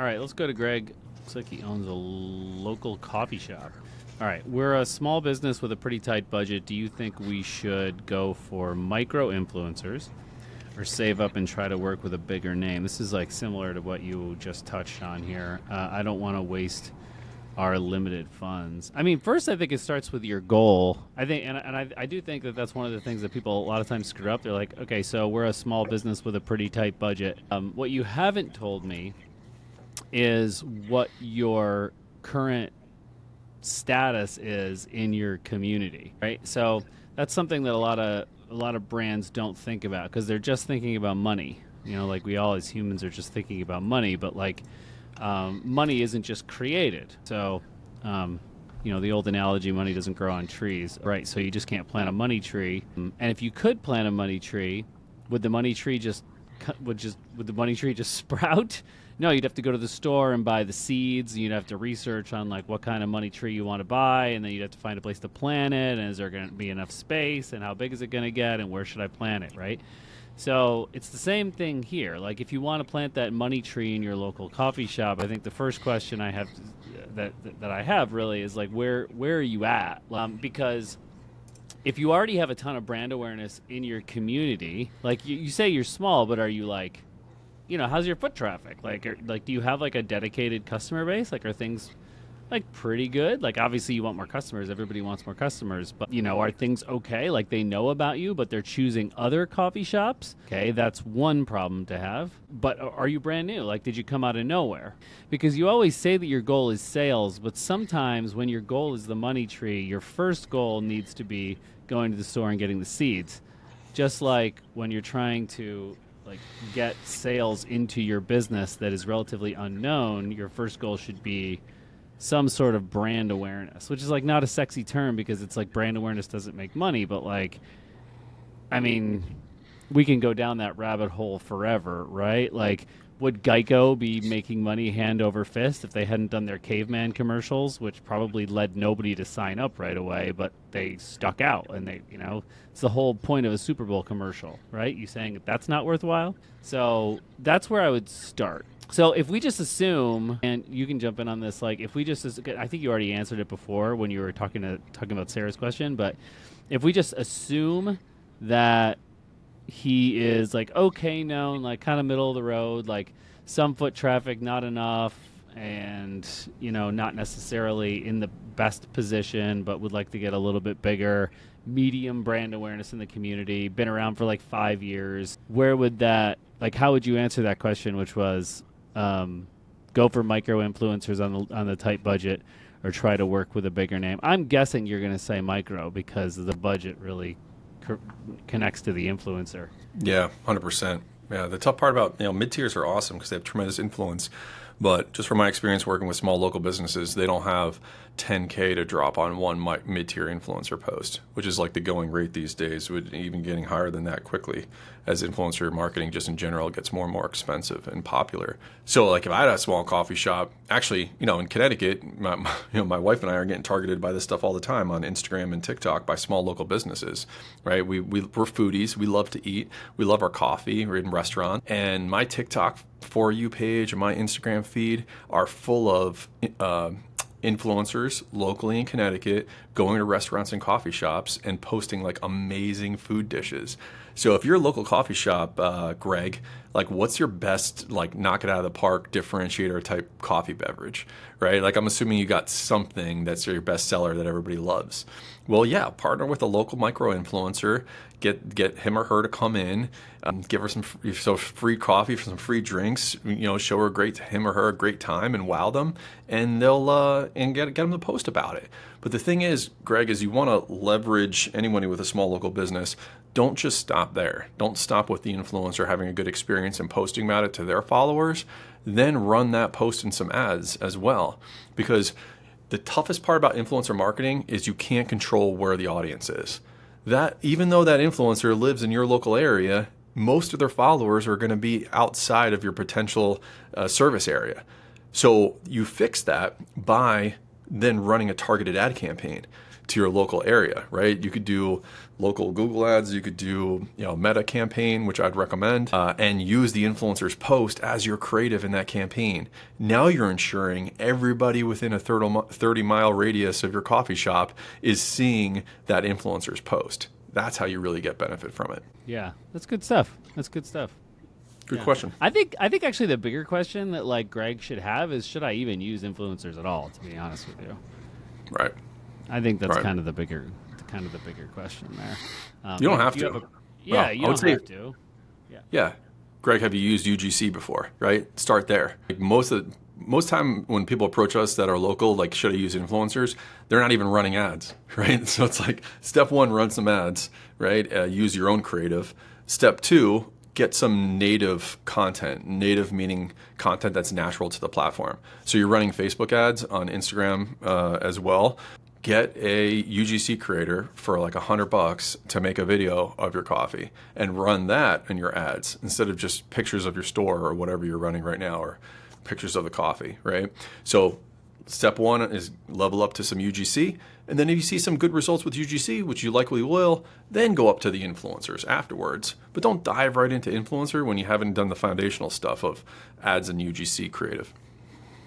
right, let's go to Greg. Looks like he owns a local coffee shop. All right, we're a small business with a pretty tight budget. Do you think we should go for micro influencers or save up and try to work with a bigger name? This is like similar to what you just touched on here. I don't want to waste our limited funds. I mean, first, I think it starts with your goal. I think, and I do think that that's one of the things that people a lot of times screw up. They're like, okay, so we're a small business with a pretty tight budget. What you haven't told me is what your current status is in your community, right? So that's something that a lot of brands don't think about because they're just thinking about money. You know, like we all as humans are just thinking about money, but like money isn't just created. So, the old analogy, money doesn't grow on trees, right? So you just can't plant a money tree. And if you could plant a money tree, would the money tree just sprout? No, you'd have to go to the store and buy the seeds. And you'd have to research on like what kind of money tree you want to buy, and then you'd have to find a place to plant it. And is there going to be enough space? And how big is it going to get? And where should I plant it? Right? So it's the same thing here. Like if you want to plant that money tree in your local coffee shop, I think the first question I have that I have really is like where are you at? Because if you already have a ton of brand awareness in your community, like you say you're small, but are you like, how's your foot traffic? Like do you have like a dedicated customer base? Like are things like pretty good? Like obviously you want more customers. Everybody wants more customers, but are things okay? Like they know about you, but they're choosing other coffee shops. Okay, that's one problem to have. But are you brand new? Like did you come out of nowhere? Because you always say that your goal is sales, but sometimes when your goal is the money tree, your first goal needs to be going to the store and getting the seeds. Just like when you're trying to like get sales into your business that is relatively unknown, your first goal should be some sort of brand awareness, which is like not a sexy term because it's like brand awareness doesn't make money, but like, I mean, we can go down that rabbit hole forever, right? Like, would Geico be making money hand over fist if they hadn't done their caveman commercials, which probably led nobody to sign up right away, but they stuck out and they, it's the whole point of a Super Bowl commercial, right? You saying that's not worthwhile? So that's where I would start. So if we just assume, and you can jump in on this, like if we just, I think you already answered it before when you were talking about Sarah's question, but if we just assume that he is like okay known, like kind of middle of the road, like some foot traffic, not enough, and not necessarily in the best position, but would like to get a little bit bigger, medium brand awareness in the community, been around for like 5 years, where would that, like how would you answer that question, which was go for micro influencers on the tight budget or try to work with a bigger name? I'm guessing you're going to say micro because the budget really connects to the influencer. Yeah, 100%. Yeah, the tough part about mid-tiers are awesome because they have tremendous influence. But just from my experience working with small local businesses, they don't have $10K to drop on one mid-tier influencer post, which is like the going rate these days, with even getting higher than that quickly as influencer marketing just in general gets more and more expensive and popular. So like if I had a small coffee shop, actually, in Connecticut, my wife and I are getting targeted by this stuff all the time on Instagram and TikTok by small local businesses, right? We're foodies. We love to eat. We love our coffee. We're in restaurants. And my TikTok For You page and my Instagram feed are full of influencers locally in Connecticut going to restaurants and coffee shops and posting like amazing food dishes. So if you're a local coffee shop, Greg, like what's your best like knock it out of the park differentiator type coffee beverage, right? Like I'm assuming you got something that's your best seller that everybody loves. Well, yeah, partner with a local micro influencer, get him or her to come in, give her some free coffee, some free drinks, show her him or her a great time and wow them, and they'll and get them to post about it. But the thing is, Greg, is you want to leverage anyone with a small local business. Don't just stop there. Don't stop with the influencer having a good experience and posting about it to their followers. Then run that post in some ads as well, because the toughest part about influencer marketing is you can't control where the audience is. That even though that influencer lives in your local area, most of their followers are going to be outside of your potential service area. So you fix that by then running a targeted ad campaign. to your local area, right? You could do local Google ads, you could do Meta campaign, which I'd recommend, and use the influencer's post as your creative in that campaign. Now you're ensuring everybody within a 30-mile radius of your coffee shop is seeing that influencer's post. That's how you really get benefit from it. Yeah, that's good stuff. Good question. I think actually the bigger question that like Greg should have is, should I even use influencers at all, to be honest with you? Right. I think that's Right. kind of the bigger question there. You don't have to. you don't say, have to. Yeah. Greg, have you used UGC before? Right? Start there. Like most time when people approach us that are local, like, should I use influencers? They're not even running ads, right? So it's like, step one, run some ads, right? Use your own creative. Step two, get some native content. Native meaning content that's natural to the platform. So you're running Facebook ads on Instagram as well. Get a UGC creator for like $100 to make a video of your coffee and run that in your ads instead of just pictures of your store or whatever you're running right now, or pictures of the coffee, right? So step one is level up to some UGC. And then if you see some good results with UGC, which you likely will, then go up to the influencers afterwards. But don't dive right into influencer when you haven't done the foundational stuff of ads and UGC creative.